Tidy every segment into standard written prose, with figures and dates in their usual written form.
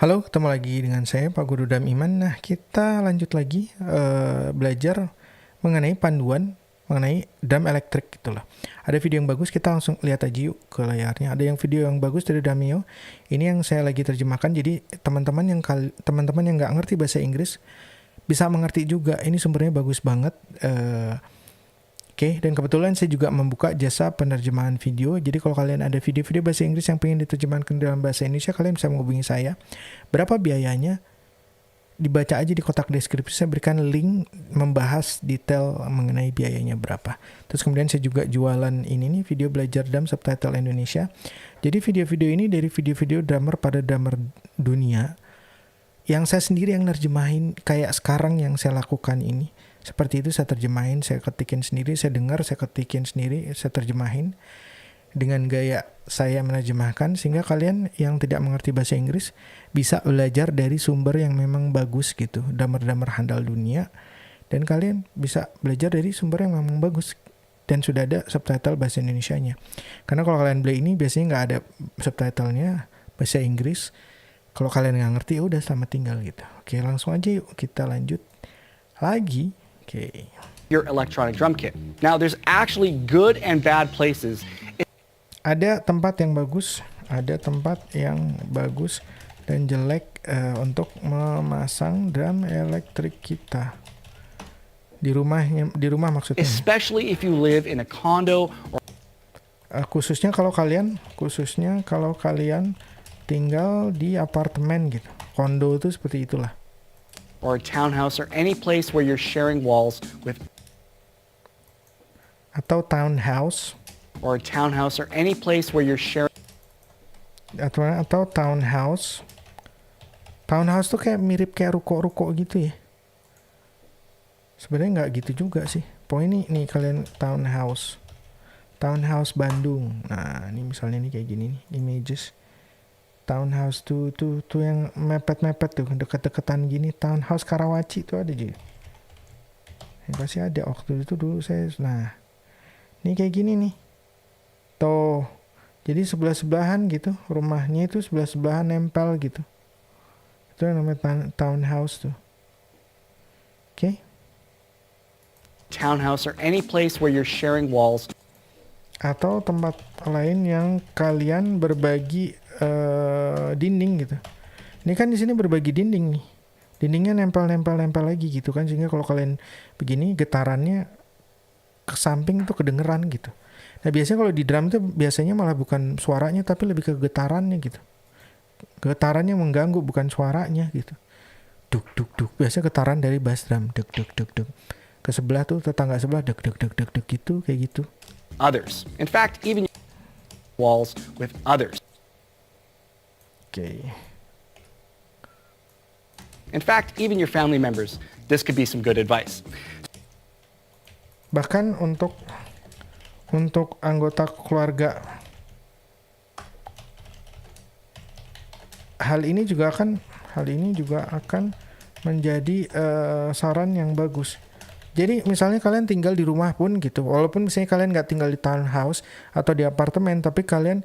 Halo, ketemu lagi dengan saya Pak Guru Dam Iman. Nah, kita lanjut lagi belajar mengenai panduan mengenai dam elektrik gitulah. Ada video yang bagus, kita langsung lihat aja yuk ke layarnya. Ada yang video yang bagus dari Damio. Ini yang saya lagi terjemahkan. Jadi teman-teman yang nggak ngerti bahasa Inggris bisa mengerti juga. Ini sumbernya bagus banget. Oke, dan kebetulan saya juga membuka jasa penerjemahan video. Jadi kalau kalian ada video-video bahasa Inggris yang pengen diterjemahkan dalam bahasa Indonesia, kalian bisa menghubungi saya. Berapa biayanya? Dibaca aja di kotak deskripsi, saya berikan link membahas detail mengenai biayanya berapa. Terus kemudian saya juga jualan ini nih, video belajar drum subtitle Indonesia. Jadi video-video ini dari video-video drummer pada drummer dunia. Yang saya sendiri yang nerjemahin kayak sekarang yang saya lakukan ini. Seperti itu saya terjemahin, saya ketikin sendiri, saya dengar, saya ketikin sendiri, saya terjemahin dengan gaya saya menerjemahkan, sehingga kalian yang tidak mengerti bahasa Inggris bisa belajar dari sumber yang memang bagus gitu, drummer-drummer handal dunia, dan kalian bisa belajar dari sumber yang memang bagus dan sudah ada subtitle bahasa Indonesianya. Karena kalau kalian beli ini biasanya nggak ada subtitlenya bahasa Inggris. Kalau kalian nggak ngerti, ya udah selamat tinggal gitu. Oke, langsung aja yuk kita lanjut lagi. Okay. Your electronic drum kit. Now there's actually good and bad places. Ada tempat yang bagus, ada tempat yang bagus dan jelek untuk memasang drum elektrik kita di rumah maksudnya. Especially if you live in a condo or Khususnya kalau kalian tinggal di apartemen gitu. Kondo itu seperti itulah. or a townhouse or any place where you're sharing walls with Atau townhouse or a townhouse or any place where you're sharing atau townhouse. Townhouse tuh kayak mirip kayak ruko-ruko gitu ya. Sebenarnya nggak gitu juga sih. Pokoknya nih kalian townhouse. Townhouse Bandung. Nah, ini misalnya nih kayak gini nih, images. Townhouse tuh yang mepet-mepet tuh, deket-deketan gini. Townhouse Karawaci tuh ada juga. Yang pasti ada waktu itu dulu saya. Nah, ini kayak gini nih. Tuh. Jadi sebelah-sebelahan gitu. Rumahnya itu sebelah-sebelahan nempel gitu. Itu yang namanya townhouse tuh. Oke. townhouse or any place where you're sharing walls Atau tempat lain yang kalian berbagi dinding gitu. Ini kan di sini berbagi dinding nih. Dindingnya nempel lagi gitu kan, sehingga kalau kalian begini getarannya ke samping tuh kedengeran gitu. Nah, biasanya kalau di drum tuh biasanya malah bukan suaranya tapi lebih ke getarannya gitu. Getarannya mengganggu bukan suaranya gitu. Duk duk duk. Biasanya getaran dari bass drum. Duk duk duk duk. Ke sebelah tuh tetangga sebelah duk duk duk duk duk gitu kayak gitu. others. In fact, even walls with others. Oke. In fact, even your family members. This could be some good advice. Bahkan untuk anggota keluarga, hal ini juga akan menjadi saran yang bagus. Jadi misalnya kalian tinggal di rumah pun gitu, walaupun misalnya kalian nggak tinggal di townhouse atau di apartemen, tapi kalian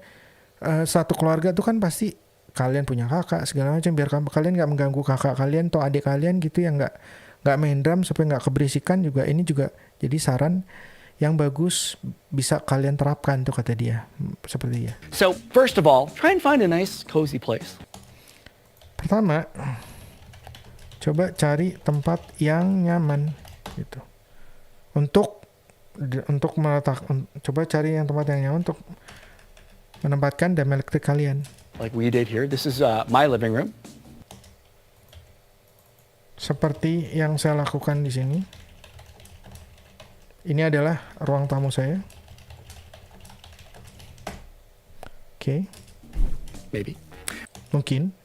satu keluarga tuh kan pasti kalian punya kakak segala macam, biar kalian nggak mengganggu kakak kalian atau adik kalian gitu yang nggak main drum supaya nggak keberisikan juga. Ini juga jadi saran yang bagus bisa kalian terapkan tuh kata dia, seperti ya. So, first of all, try and find a nice, cozy place. Pertama, coba cari tempat yang nyaman gitu. Coba cari tempat yang nyaman untuk menempatkan drum elektrik kalian. Like we did here. This is my living room. Seperti yang saya lakukan di sini. Ini adalah ruang tamu saya. Oke. Maybe. Mungkin.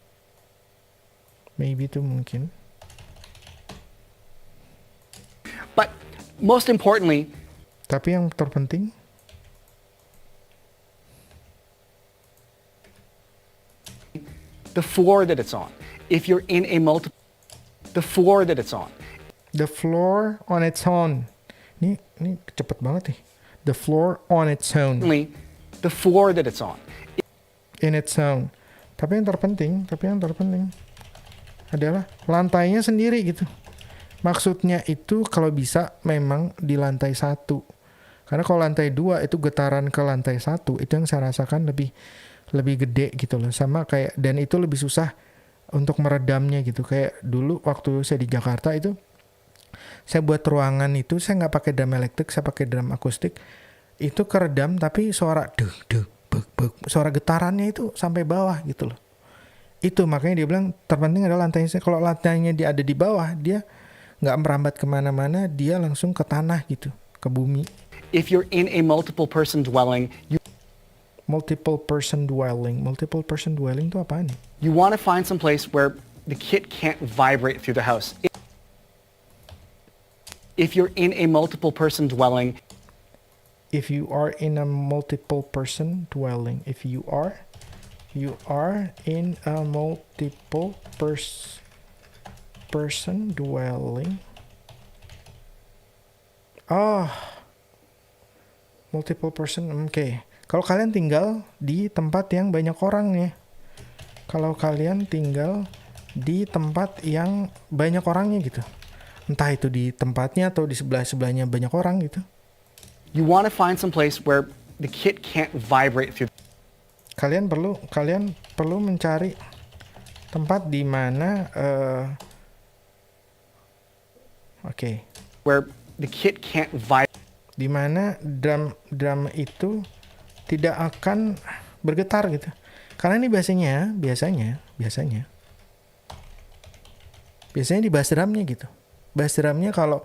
Maybe itu mungkin. But most importantly, Tapi yang terpenting, the floor that it's on. If you're in a the floor that it's on. the floor on its own. Ini cepet banget nih. The floor on its own. Only the floor that it's on. In its own. Tapi yang terpenting adalah lantainya sendiri gitu. Maksudnya itu kalau bisa memang di lantai 1. Karena kalau lantai 2 itu getaran ke lantai 1 itu yang saya rasakan lebih gede gitu loh. Sama kayak, dan itu lebih susah untuk meredamnya gitu. Kayak dulu waktu saya di Jakarta itu, saya buat ruangan itu saya nggak pakai drum elektrik, saya pakai drum akustik. Itu keredam tapi suara deg deg beg beg, suara getarannya itu sampai bawah gitu loh. Itu makanya dia bilang terpenting adalah lantainya. Kalau lantainya dia ada di bawah, dia nggak merambat kemana-mana, dia langsung ke tanah gitu, ke bumi. If you're in a multiple person dwelling, Multiple person dwelling itu apaan nih? you want to find some place where the kit can't vibrate through the house. If you're in a multiple person dwelling, If you are in a multiple person dwelling, you are in a multiple person dwelling. Multiple person, oke. Kalau kalian tinggal di tempat yang banyak orang ya. Kalau kalian tinggal di tempat yang banyak orangnya gitu. Entah itu di tempatnya atau di sebelah-sebelahnya banyak orang gitu. you want to find some place where the kit can't vibrate through. Kalian perlu mencari tempat di mana Where the kit can't vibrate. di mana drum itu tidak akan bergetar gitu. Karena ini biasanya di bass drumnya gitu. Bass drumnya kalau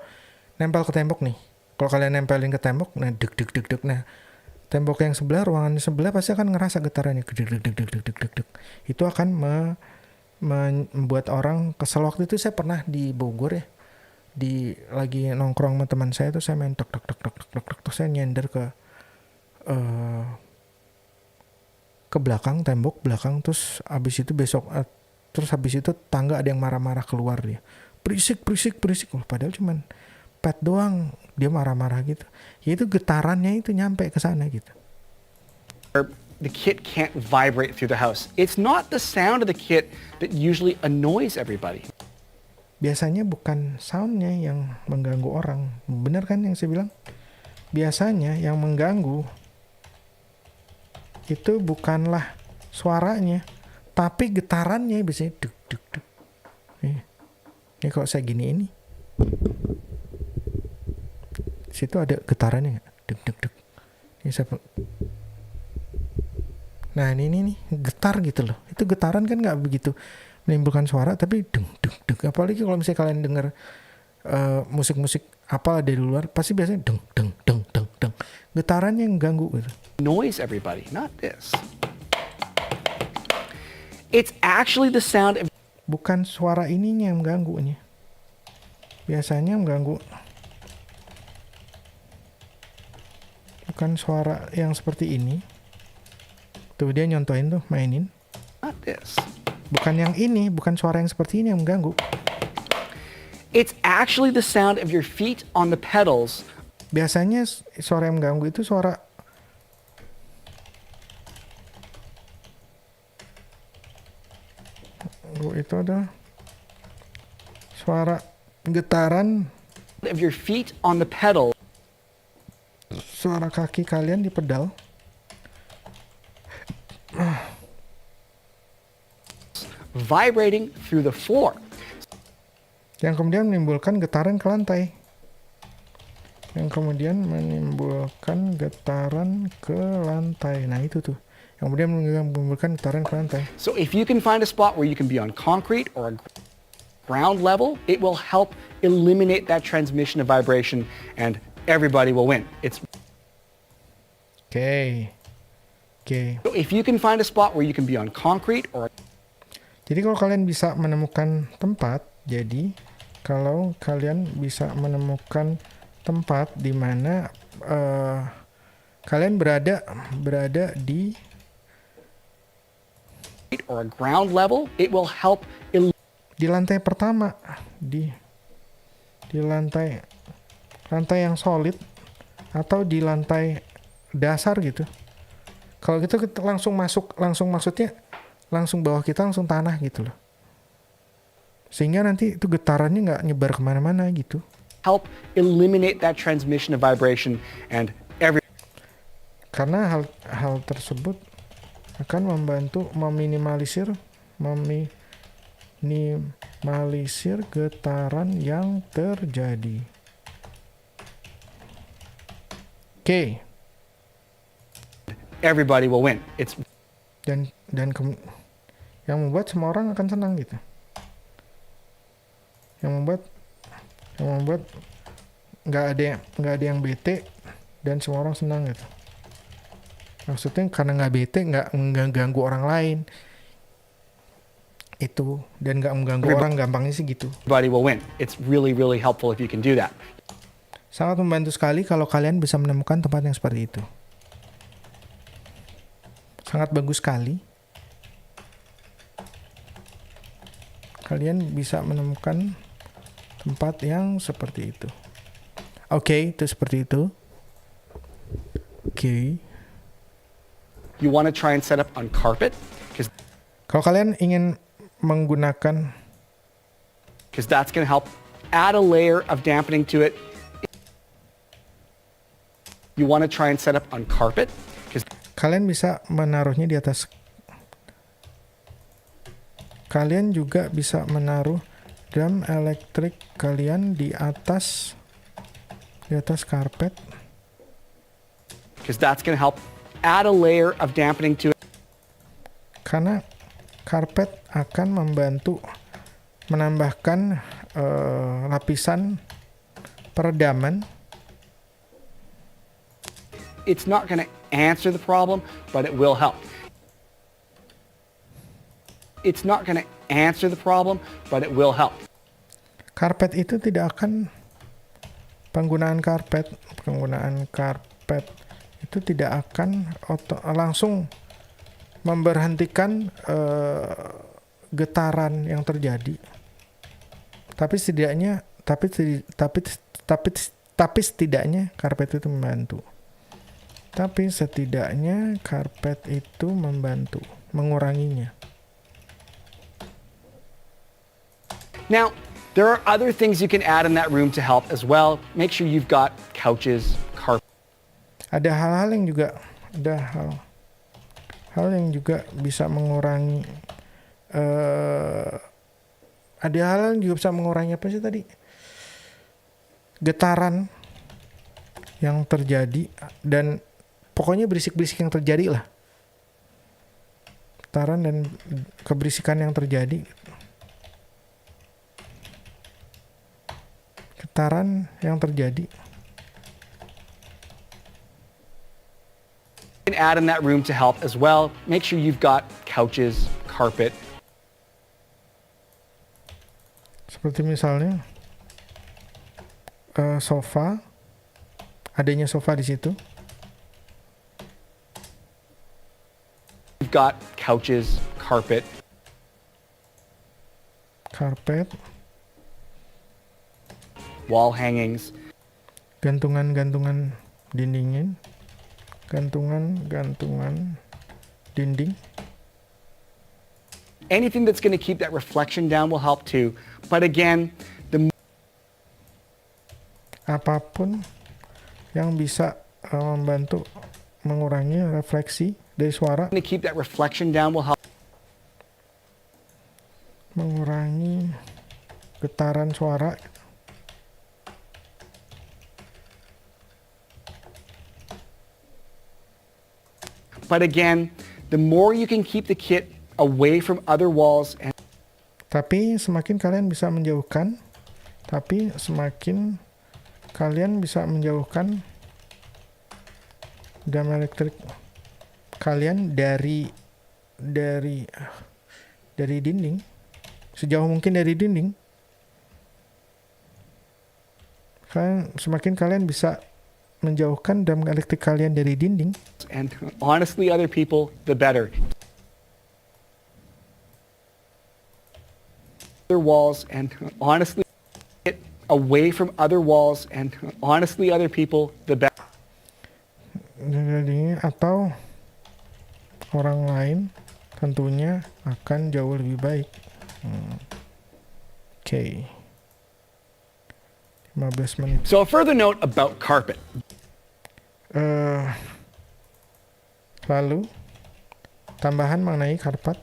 nempel ke tembok nih. Kalau kalian nempelin ke tembok, nah deg deg deg deg. Nah, tembok yang sebelah, ruangan sebelah pasti akan ngerasa getarannya. Deg deg deg deg deg deg deg. Itu akan membuat orang kesel. Waktu itu saya pernah di Bogor ya. Lagi nongkrong sama teman saya tuh, saya main tok tok tok tok tok tok tok, saya nyender ke belakang, tembok belakang, terus habis itu tangga ada yang marah-marah keluar dia. Berisik. Padahal cuman pet doang, dia marah-marah gitu. Ya itu getarannya itu nyampe ke sana gitu. The kit can't vibrate through the house. It's not the sound of the kit that usually annoys everybody. Biasanya bukan soundnya yang mengganggu orang. Benar kan yang saya bilang? Biasanya yang mengganggu itu bukanlah suaranya, tapi getarannya. Biasanya duk duk duk. Ini kalau saya gini ini, situ ada getarannya nggak? Duk duk duk. Ini saya. Nah ini nih getar gitu loh. Itu getaran kan nggak begitu menimbulkan suara, tapi deng deng deng. Apalagi kalau misalnya kalian dengar musik-musik apa dari luar, pasti biasanya deng deng deng deng deng. Getarannya yang ganggu gitu. Noise everybody, not this. It's actually the sound of. Bukan suara ininya yang mengganggunya. Biasanya mengganggu bukan suara yang seperti ini. Tuh dia nyontohin tuh, mainin. Not this. Bukan yang ini, bukan suara yang seperti ini yang mengganggu. It's actually the sound of your feet on the pedals. Biasanya suara yang mengganggu itu suara itu adalah suara getaran Of your feet on the pedal. Suara kaki kalian di pedal. Vibrating through the floor. Yang kemudian menimbulkan getaran ke lantai. Yang kemudian menimbulkan getaran ke lantai. Nah itu tuh. Yang kemudian menimbulkan getaran ke lantai. So if you can find a spot where you can be on concrete or a ground level, it will help eliminate that transmission of vibration and everybody will win. Oke. So if you can find a spot where you can be on concrete or. Jadi kalau kalian bisa menemukan tempat, di mana kalian berada di or a ground level, it will help di lantai pertama, di lantai yang solid atau di lantai dasar gitu. Kalau gitu kita langsung maksudnya langsung bawah kita langsung tanah gitu loh. Sehingga nanti itu getarannya nggak nyebar kemana-mana gitu. Help eliminate that transmission of vibration and Karena hal tersebut akan membantu meminimalisir getaran yang terjadi. Oke. everybody will win. Dan yang membuat semua orang akan senang gitu. Yang membuat nggak ada yang bete dan semua orang senang gitu. Maksudnya karena nggak bete, nggak mengganggu orang lain itu, dan nggak mengganggu orang, gampangnya sih gitu. Everybody will win. It's really, really helpful if you can do that. Sangat membantu sekali kalau kalian bisa menemukan tempat yang seperti itu. Sangat bagus sekali. Kalian bisa menemukan tempat yang seperti itu. Oke, itu seperti itu. Oke. You want to try and set up on carpet Kalau kalian ingin menggunakan, because that's going to help add a layer of dampening to it. You want to try and set up on carpet because kalian bisa menaruhnya di atas. Kalian juga bisa menaruh drum elektrik kalian di atas karpet. Because that's going to help add a layer of dampening to it. Karena karpet akan membantu menambahkan lapisan peredaman. It's not going to answer the problem, but it will help. It's not going to answer the problem, but it will help. Karpet itu tidak akan penggunaan karpet itu tidak akan langsung memberhentikan getaran yang terjadi. Tapi setidaknya karpet itu membantu. Tapi setidaknya karpet itu membantu menguranginya. Now, there are other things you can add in that room to help as well. Make sure you've got couches, carpet. Ada hal-hal yang juga bisa mengurangi. Ada hal yang juga bisa mengurangi apa sih tadi? Getaran yang terjadi dan pokoknya berisik-berisik yang terjadi lah. Getaran dan keberisikan yang terjadi. Getaran yang terjadi. You can add in that room to help as well. Make sure you've got couches, carpet. Seperti misalnya sofa, adanya sofa di situ. You've got couches, carpet. Wall hangings. Gantungan dindingin. Gantungan dinding. Anything that's going to keep that reflection down will help too. But again, apapun yang bisa membantu mengurangi refleksi dari suara, to keep that reflection down will help. Mengurangi getaran suara. But again, the more you can keep the kit away from other walls and Tapi semakin kalian bisa menjauhkan drum elektrik kalian dari dinding, sejauh mungkin dari dinding. Semakin kalian bisa menjauhkan drum elektrik kalian dari dinding. and honestly other people, the better. Other walls and honestly get away from other walls and honestly other people, the better. Jadi atau orang lain tentunya akan jauh lebih baik. Oke. 15 menit. So a further note about carpet. Lalu tambahan mengenai karpet.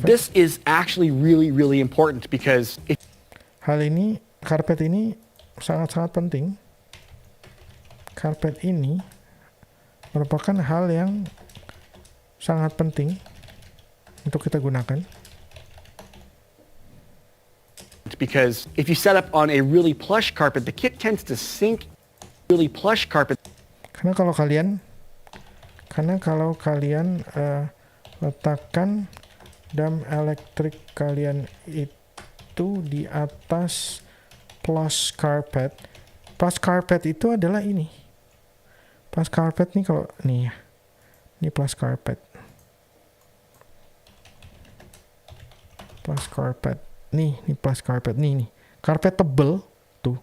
This is actually really important because karpet ini sangat-sangat penting. Karpet ini merupakan hal yang sangat penting untuk kita gunakan. Because if you set up on a really plush carpet, the kit tends to sink really plush carpet. Karena kalau kalian letakkan dam elektrik kalian itu di atas plush carpet. Plush carpet itu adalah ini. Plush carpet nih kalau nih ya. Ini plush carpet. Plush carpet. Nih plush carpet nih. Karpet tebel tuh.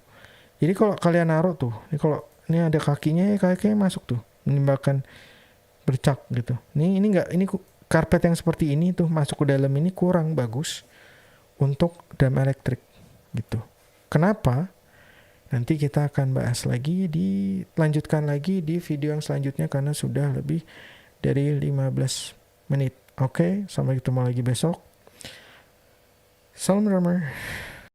Jadi kalau kalian naruh tuh, kalau ini ada kakinya, kakinya masuk tuh, menimbulkan bercak gitu. Ini karpet yang seperti ini tuh masuk ke dalam ini kurang bagus untuk dam elektrik gitu. Kenapa? Nanti kita akan bahas lagi, lanjutkan lagi di video yang selanjutnya karena sudah lebih dari 15 menit. Oke, sampai ketemu lagi besok. Salam drummer.